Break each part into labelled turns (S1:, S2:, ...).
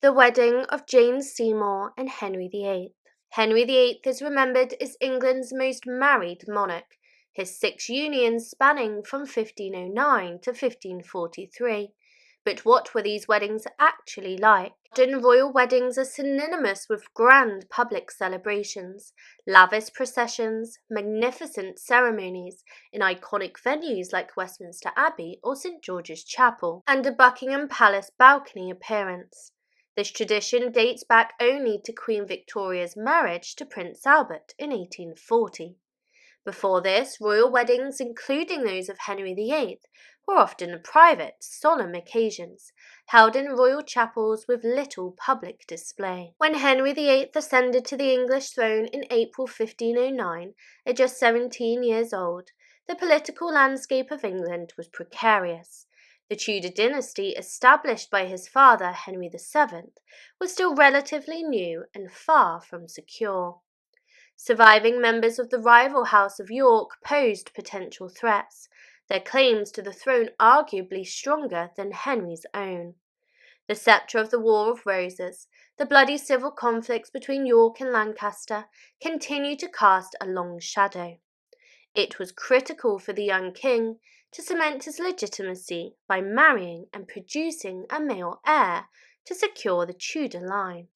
S1: The wedding of James Seymour and Henry VIII. Henry VIII is remembered as England's most married monarch, his 6 unions spanning from 1509 to 1543. But what were these weddings actually like? Often royal weddings are synonymous with grand public celebrations, lavish processions, magnificent ceremonies in iconic venues like Westminster Abbey or St George's Chapel, and a Buckingham Palace balcony appearance. This tradition dates back only to Queen Victoria's marriage to Prince Albert in 1840. Before this, royal weddings, including those of Henry VIII, were often private, solemn occasions, held in royal chapels with little public display. When Henry VIII ascended to the English throne in April 1509, at just 17 years old, the political landscape of England was precarious. The Tudor dynasty, established by his father Henry VII, was still relatively new and far from secure. Surviving members of the rival House of York posed potential threats, their claims to the throne arguably stronger than Henry's own. The sceptre of the War of Roses, the bloody civil conflicts between York and Lancaster, continued to cast a long shadow. It was critical for the young king to cement his legitimacy by marrying and producing a male heir to secure the Tudor line.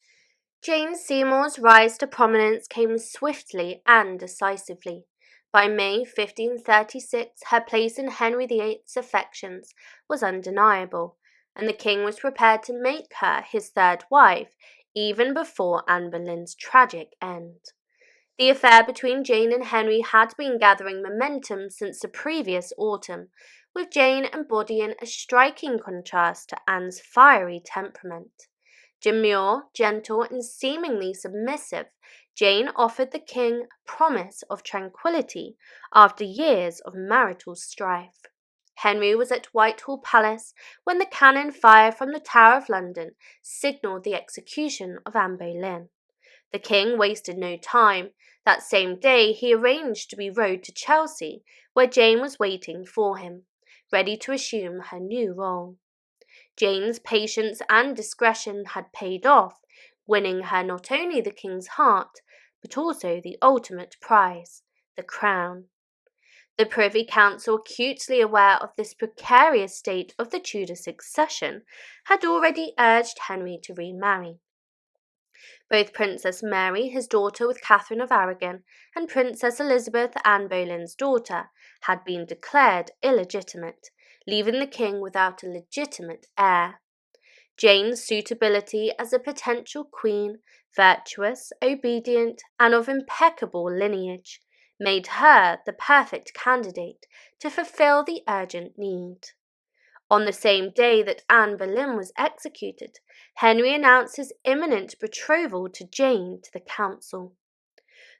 S1: James Seymour's rise to prominence came swiftly and decisively. By May 1536, her place in Henry VIII's affections was undeniable, and the king was prepared to make her his third wife even before Anne Boleyn's tragic end. The affair between Jane and Henry had been gathering momentum since the previous autumn, with Jane embodying a striking contrast to Anne's fiery temperament. Demure, gentle, and seemingly submissive, Jane offered the king a promise of tranquility after years of marital strife. Henry was at Whitehall Palace when the cannon fire from the Tower of London signalled the execution of Anne Boleyn. The king wasted no time. That same day he arranged to be rowed to Chelsea, where Jane was waiting for him, ready to assume her new role. Jane's patience and discretion had paid off, winning her not only the king's heart, but also the ultimate prize, the crown. The Privy Council, acutely aware of this precarious state of the Tudor succession, had already urged Henry to remarry. Both Princess Mary, his daughter with Catherine of Aragon, and Princess Elizabeth, Anne Boleyn's daughter, had been declared illegitimate, leaving the king without a legitimate heir. Jane's suitability as a potential queen, virtuous, obedient, and of impeccable lineage, made her the perfect candidate to fulfill the urgent need. On the same day that Anne Boleyn was executed, Henry announced his imminent betrothal to Jane to the council.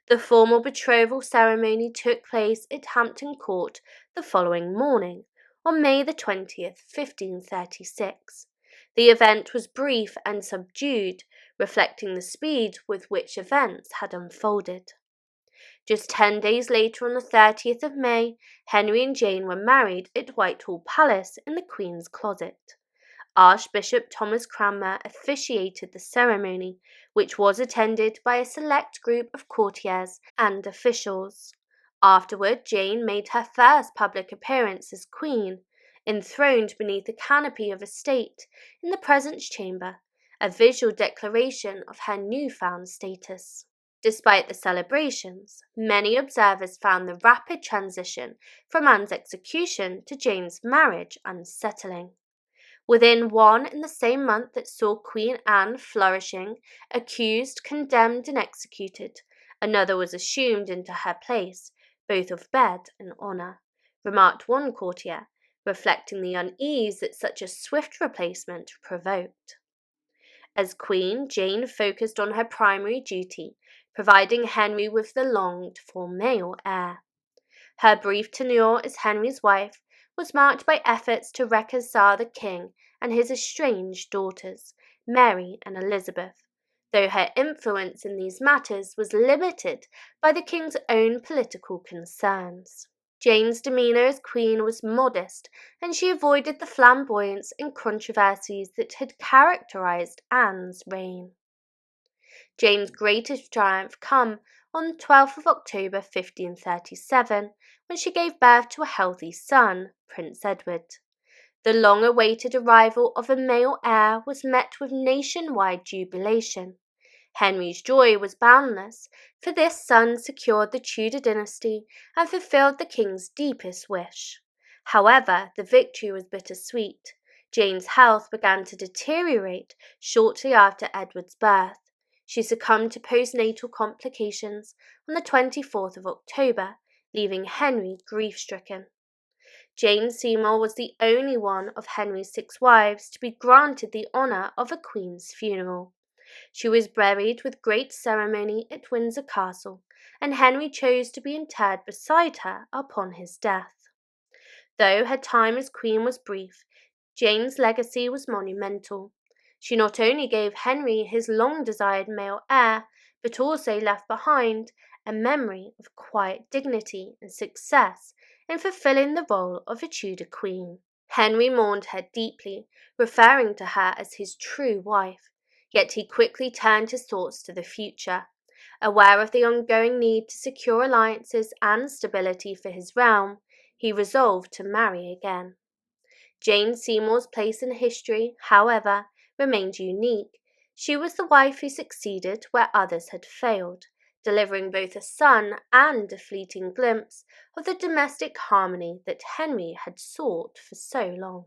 S1: The formal betrothal ceremony took place at Hampton Court the following morning, on May 20th, 1536. The event was brief and subdued, reflecting the speed with which events had unfolded. Just 10 days later, on the 30th of May, Henry and Jane were married at Whitehall Palace in the Queen's Closet. Archbishop Thomas Cranmer officiated the ceremony, which was attended by a select group of courtiers and officials. Afterward, Jane made her first public appearance as Queen, enthroned beneath the canopy of a state in the presence chamber, a visual declaration of her newfound status. Despite the celebrations, many observers found the rapid transition from Anne's execution to Jane's marriage unsettling. Within one and the same month that saw Queen Anne flourishing, accused, condemned, and executed, another was assumed into her place, both of bed and honour, remarked one courtier, reflecting the unease that such a swift replacement provoked. As Queen, Jane focused on her primary duty, providing Henry with the longed-for male heir. Her brief tenure as Henry's wife was marked by efforts to reconcile the king and his estranged daughters, Mary and Elizabeth, though her influence in these matters was limited by the king's own political concerns. Jane's demeanour as queen was modest, and she avoided the flamboyance and controversies that had characterised Anne's reign. Jane's greatest triumph came on the 12th of October 1537, when she gave birth to a healthy son, Prince Edward. The long-awaited arrival of a male heir was met with nationwide jubilation. Henry's joy was boundless, for this son secured the Tudor dynasty and fulfilled the king's deepest wish. However, the victory was bittersweet. Jane's health began to deteriorate shortly after Edward's birth. She succumbed to postnatal complications on the 24th of October, leaving Henry grief-stricken. Jane Seymour was the only one of Henry's 6 wives to be granted the honour of a queen's funeral. She was buried with great ceremony at Windsor Castle, and Henry chose to be interred beside her upon his death. Though her time as queen was brief, Jane's legacy was monumental. She not only gave Henry his long-desired male heir, but also left behind a memory of quiet dignity and success in fulfilling the role of a Tudor queen. Henry mourned her deeply, referring to her as his true wife, yet he quickly turned his thoughts to the future. Aware of the ongoing need to secure alliances and stability for his realm, he resolved to marry again. Jane Seymour's place in history, however, remained unique. She was the wife who succeeded where others had failed, delivering both a son and a fleeting glimpse of the domestic harmony that Henry had sought for so long.